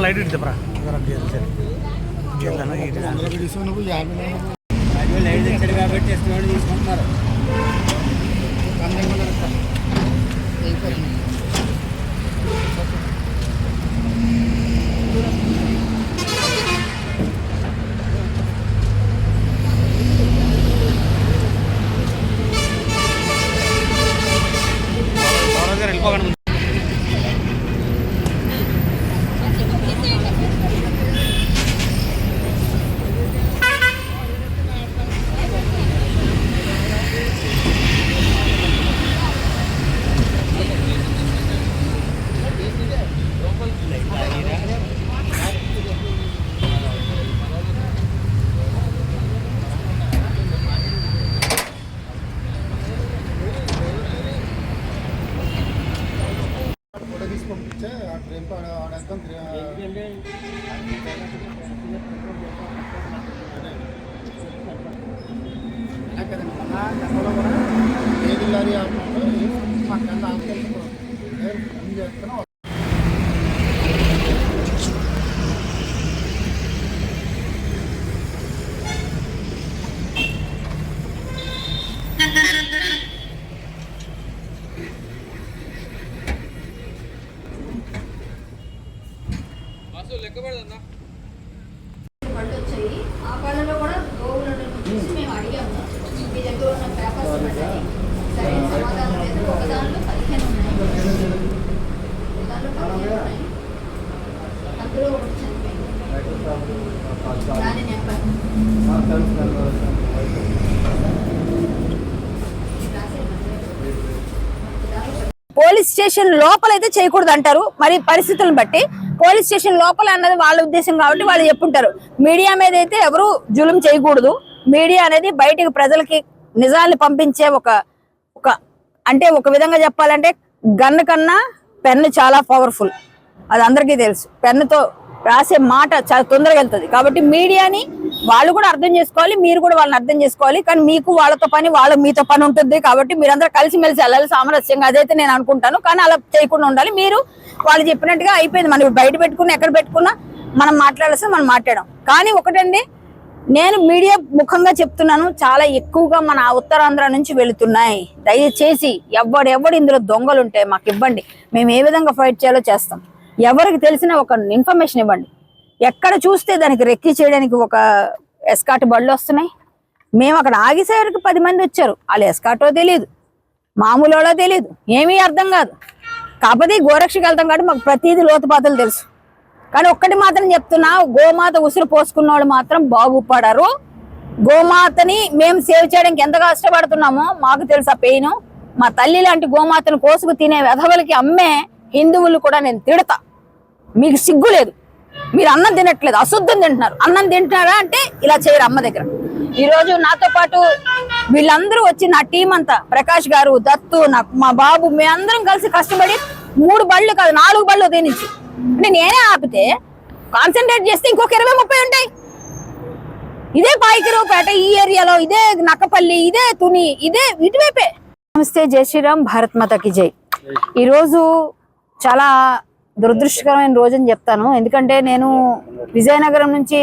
Light ఇద్దాం light తెచ్చాడు కాబట్టి ఎస్టిమేట్ తీసుకుంటున్నారు. వెళ్ళిపోకండి. ఆ కాలంలో కూడా గోవులను చూసి మేము అడిగాము, మీ దగ్గర ఉన్న పేపర్స్ ఉన్నాయి, సరైన సమాధానం లేదు. ఒక దానిలో 15 ఉన్నాయి, అందులో ఒకటి చనిపోయింది. దాని నెంబర్ పోలీస్ స్టేషన్ లోపలైతే చేయకూడదు అంటారు. మరి పరిస్థితులను బట్టి పోలీస్ స్టేషన్ లోపల అన్నది వాళ్ళ ఉద్దేశం కాబట్టి వాళ్ళు చెప్పుంటారు. మీడియా మీద అయితే ఎవరు జులుం చేయకూడదు. మీడియా అనేది బయటకు ప్రజలకి నిజాన్ని పంపించే అంటే ఒక విధంగా చెప్పాలంటే గన్ను కన్నా పెన్ను చాలా పవర్ఫుల్, అది అందరికీ తెలుసు. పెన్నుతో రాసే మాట చాలా తొందరగా వెళ్తుంది. కాబట్టి మీడియాని వాళ్ళు కూడా అర్థం చేసుకోవాలి, మీరు కూడా వాళ్ళని అర్థం చేసుకోవాలి. కానీ మీకు వాళ్ళతో పని, వాళ్ళు మీతో పని ఉంటుంది. కాబట్టి మీరందరూ కలిసిమెలిసి వెళ్ళాలి సామరస్యంగా, అదైతే నేను అనుకుంటాను. కానీ అలా చేయకుండా ఉండాలి. మీరు వాళ్ళు చెప్పినట్టుగా అయిపోయింది, మనం బయట పెట్టుకున్నా ఎక్కడ పెట్టుకున్నా మనం మాట్లాడాల్సి మనం మాట్లాడాం. కానీ ఒకటండి, నేను మీడియా ముఖంగా చెప్తున్నాను, చాలా ఎక్కువగా మన ఉత్తరాంధ్ర నుంచి వెళుతున్నాయి. దయచేసి ఎవడు ఇందులో దొంగలుంటే మాకు ఇవ్వండి, మేము ఏ విధంగా ఫైట్ చేయాలో చేస్తాం. ఎవరికి తెలిసిన ఒక ఇన్ఫర్మేషన్ ఇవ్వండి. ఎక్కడ చూస్తే దానికి రెక్కి చేయడానికి ఒక ఎస్కాట్ బళ్ళు వస్తున్నాయి. మేము అక్కడ ఆగిసేవరికి 10 మంది వచ్చారు. వాళ్ళు ఎస్కాటో తెలియదు, మామూలులో తెలియదు, ఏమీ అర్థం కాదు. కాకపోతే గోరక్షకి వెళ్తాం కాబట్టి మాకు ప్రతిదీ లోతుపాతలు తెలుసు. కానీ ఒక్కటి మాత్రం చెప్తున్నా, గోమాత ఉసురు పోసుకున్న వాళ్ళు మాత్రం బాగుపడరు. గోమాతని మేము సేవ్ చేయడానికి ఎంత కష్టపడుతున్నామో మాకు తెలుసు ఆ పెయిన్. మా తల్లి లాంటి గోమాతను కోసుకు తినే వెధవలకి అమ్మే హిందువులు కూడా నేను తిడతా. మీకు సిగ్గు లేదు, మీరు అన్నం తినట్లేదు, అశుద్ధం తింటున్నారు. అన్నం తింటున్నారా అంటే ఇలా చేయరు అమ్మ దగ్గర. ఈరోజు నాతో పాటు వీళ్ళందరూ వచ్చి నా టీం అంతా, ప్రకాష్ గారు, దత్తు, మా బాబు, మేమందరం కలిసి కష్టపడి 3 బళ్ళు కాదు 4 బళ్ళు తినించి అంటే నేనే ఆపితే కాన్సన్ట్రేట్ చేస్తే ఇంకొక 20-30 ఉంటాయి. ఇదే పాయికరావుపేట ఈ ఏరియాలో, ఇదే నక్కపల్లి, ఇదే తుని, ఇదే ఇటువైపే. నమస్తే, జై శ్రీరామ్, భారత్ మాతాకి జై. ఈరోజు చాలా దురదృష్టకరమైన రోజు అని చెప్తాను. ఎందుకంటే నేను విజయనగరం నుంచి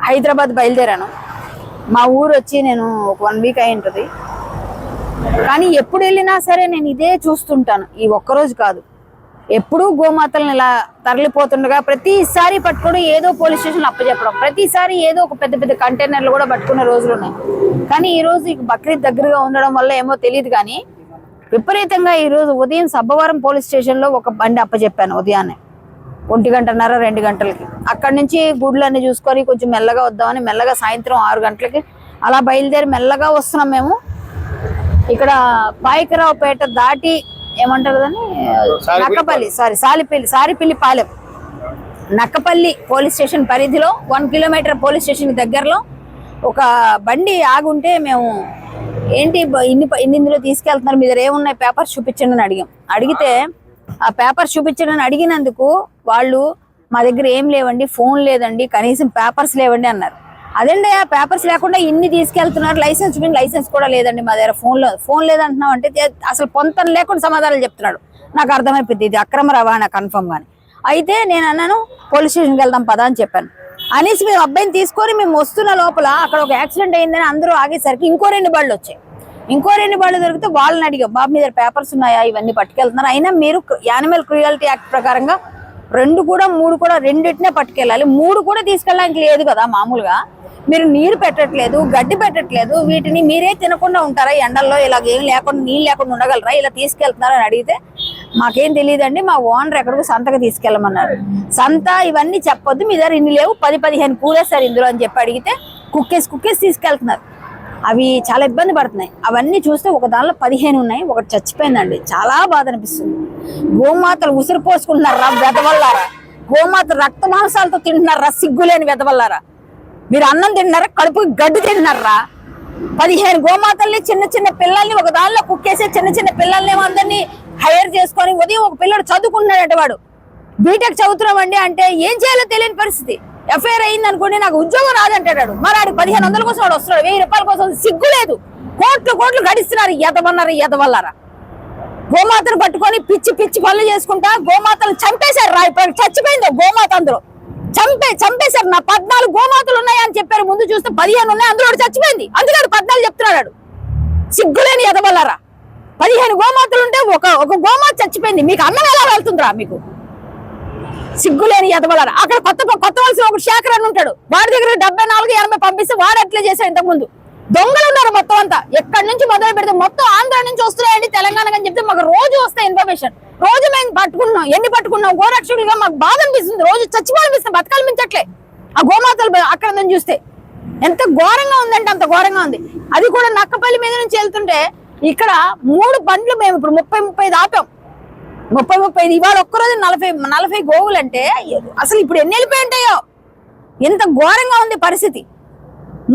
హైదరాబాద్ బయలుదేరాను. మా ఊరు వచ్చి నేను ఒక 1 వీక్ అయి ఉంటుంది. కానీ ఎప్పుడు వెళ్ళినా సరే నేను ఇదే చూస్తుంటాను. ఈ ఒక్కరోజు కాదు, ఎప్పుడూ గోమాతలను ఇలా తరలిపోతుండగా ప్రతిసారి పట్టుకోవడం, ఏదో పోలీస్ స్టేషన్ అప్పచెప్పడం, ప్రతిసారి ఏదో ఒక పెద్ద పెద్ద కంటైనర్లు కూడా పట్టుకునే రోజులు ఉన్నాయి. కానీ ఈ రోజు బక్రీద్ దగ్గరగా ఉండడం వల్ల ఏమో తెలియదు, కానీ విపరీతంగా ఈరోజు ఉదయం సబ్బవరం పోలీస్ స్టేషన్లో ఒక బండి అప్పచెప్పాను. ఉదయాన్నే 1:30, 2 గంటలకి అక్కడి నుంచి గుడ్లన్నీ చూసుకొని కొంచెం మెల్లగా వద్దామని మెల్లగా సాయంత్రం 6 గంటలకి అలా బయలుదేరి మెల్లగా వస్తున్నాం. మేము ఇక్కడ పాయకరావుపేట దాటి ఏమంటారు దాన్ని, నక్కపల్లి, సారిపిల్లి పాలెం, నక్కపల్లి పోలీస్ స్టేషన్ పరిధిలో 1 కిలోమీటర్ పోలీస్ స్టేషన్ దగ్గరలో ఒక బండి ఆగుంటే మేము ఏంటి ఇన్ని ఇందులో తీసుకెళ్తున్నారు, మీ దగ్గర ఏమున్నాయి పేపర్స్ చూపించండి అని అడిగితే ఆ పేపర్స్ చూపించండి అని అడిగినందుకు వాళ్ళు మా దగ్గర ఏం లేవండి, ఫోన్ లేదండి, కనీసం పేపర్స్ లేవండి అన్నారు. అదేండి ఆ పేపర్స్ లేకుండా ఇన్ని తీసుకెళ్తున్నారు, లైసెన్స్ చూపించి లైసెన్స్ కూడా లేదండి మా దగ్గర, ఫోన్ లేదంటున్నావు అంటే అసలు పొంతన లేకుండా సమాధానాలు చెప్తున్నాడు. నాకు అర్థమైపోయింది ఇది అక్రమ రవాణా కన్ఫర్మ్ గాని. అయితే నేను అన్నాను పోలీస్ స్టేషన్కి వెళ్దాం పదా అని చెప్పాను. అనేసి మేము అబ్బాయిని తీసుకొని మేము వస్తున్న లోపల అక్కడ ఒక యాక్సిడెంట్ అయిందని అందరూ ఆగేసరికి ఇంకో 2 బళ్ళు వచ్చాయి. ఇంకో 2 బళ్ళు దొరికితే వాళ్ళని అడిగాం, బాబు మీ దగ్గర పేపర్స్ ఉన్నాయా, ఇవన్నీ పట్టుకెళ్తున్నారు, అయినా మీరు యానిమల్ క్రూయల్టీ యాక్ట్ ప్రకారంగా 2 కూడా 3 కూడా రెండింటినే పట్టుకెళ్ళాలి, 3 కూడా తీసుకెళ్ళడానికి లేదు కదా మామూలుగా, మీరు నీరు పెట్టట్లేదు, గడ్డి పెట్టట్లేదు, వీటిని మీరే తినకుండా ఉంటారా ఎండల్లో, ఇలాగేం లేకుండా నీళ్ళు లేకుండా ఉండగలరా, ఇలా తీసుకెళ్తున్నారా అని అడిగితే మాకేం తెలియదండి, మా ఓనర్ ఎక్కడికి సంతకు తీసుకెళ్ళమన్నారు. సంత ఇవన్నీ చెప్పొద్దు, మీ దగ్గర ఇన్ని లేవు, 10-15 కూరేస్తారు ఇందులో అని చెప్పి అడిగితే కుక్కేసి తీసుకెళ్తున్నారు. అవి చాలా ఇబ్బంది పడుతున్నాయి. అవన్నీ చూస్తే ఒక దానిలో 15 ఉన్నాయి, ఒకటి చచ్చిపోయిందండి. చాలా బాధ అనిపిస్తుంది. గోమాతలు ఉసిరు పోసుకుంటున్నారా వెదవల్లారా, గోమాత రక్త మాంసాలతో తింటున్నారా సిగ్గులేని వెదవల్లారా, మీరు అన్నం తింటున్నారా, కడుపుకి గడ్డి తింటున్నారా. 15 గోమాతల్ని చిన్న పిల్లల్ని ఒక దానిలో కుక్కేసి చిన్న పిల్లల్ని అందరినీ హైర్ చేసుకొని ఉదయం ఒక పిల్లడు చదువుకుంటున్నాడంటే వాడు బీటెక్ చదువుతున్నామండి అంటే ఏం చేయాలో తెలియని పరిస్థితి. ఎఫ్ఐఆర్ అయింది అనుకోండి నాకు ఉద్యోగం రాదంటాడు, మరి ఆడు 1500 కోసం వాడు వస్తున్నాడు, 1000 రూపాయల కోసం సిగ్గు లేదు. కోట్లు గడిస్తున్నారు ఎదవల్లారా. గోమాతను పట్టుకొని పిచ్చి పనులు చేసుకుంటా గోమాతలు చంపేశారు రా, ఇప్పుడు చచ్చిపోయింది గోమాత అందులో చంపేశారు. నా 14 గోమాతలు ఉన్నాయని చెప్పారు, ముందు చూస్తే 15 ఉన్నాయి, అందులో చచ్చిపోయింది, అందుకని 14 చెప్తున్నాడు. సిగ్గులేని ఎదవల్లారా, 15 గోమాతలు ఉంటే ఒక గోమాత చచ్చిపోయింది, మీకు అన్నం ఎలా వెళ్తుందిరా మీకు, సిగ్గులేని ఎదవల్లారా. అక్కడ కొత్త వలసిన ఒక శేఖర్ అని ఉంటాడు, వాడి దగ్గర 74-80 పంపిస్తే వాడు అట్లే చేశాడు. ఇంతకుముందు దొంగలు ఉన్నారు మొత్తం అంతా, ఎక్కడి నుంచి మొదలు పెడితే మొత్తం ఆంధ్ర నుంచి వస్తున్నాయండి తెలంగాణ అని చెప్తే మాకు రోజు వస్తాయి ఇన్ఫర్మేషన్. రోజు మేము పట్టుకున్నాం, ఎన్ని పట్టుకున్నాం గోరక్షకులుగా మాకు బాధ అనిపిస్తుంది, రోజు చచ్చిపోవాలనిపిస్తుంది, బతకాలనిపించట్లే. ఆ గోమాతలు అక్కడ నుంచి చూస్తే ఎంత ఘోరంగా ఉందంటే అంత ఘోరంగా ఉంది. అది కూడా నక్కపల్లి మీద నుంచి వెళ్తుంటే ఇక్కడ 3 బండ్లు మేము ఇప్పుడు 30 ఆపాం, 30 ఇవాళ ఒక్కరోజు 40 గోవులు అంటే అసలు ఇప్పుడు ఎన్ని వెళ్ళిపోయి ఉంటాయో, ఎంత ఘోరంగా ఉంది పరిస్థితి.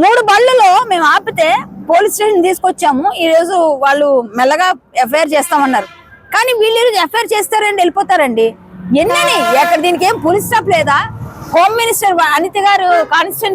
3 బళ్ళలో మేము ఆపితే పోలీస్ స్టేషన్ తీసుకొచ్చాము. ఈ రోజు వాళ్ళు మెల్లగా ఎఫ్ఐఆర్ చేస్తామన్నారు, కానీ వీళ్ళు ఎఫ్ఐఆర్ చేస్తారండి వెళ్ళిపోతారండి. ఎన్నని ఎక్కడ దీనికి ఏం పోలీస్ స్టాఫ్ లేదా? హోమ్ మినిస్టర్ అనిత గారు కాన్స్టిట్యూన్సీ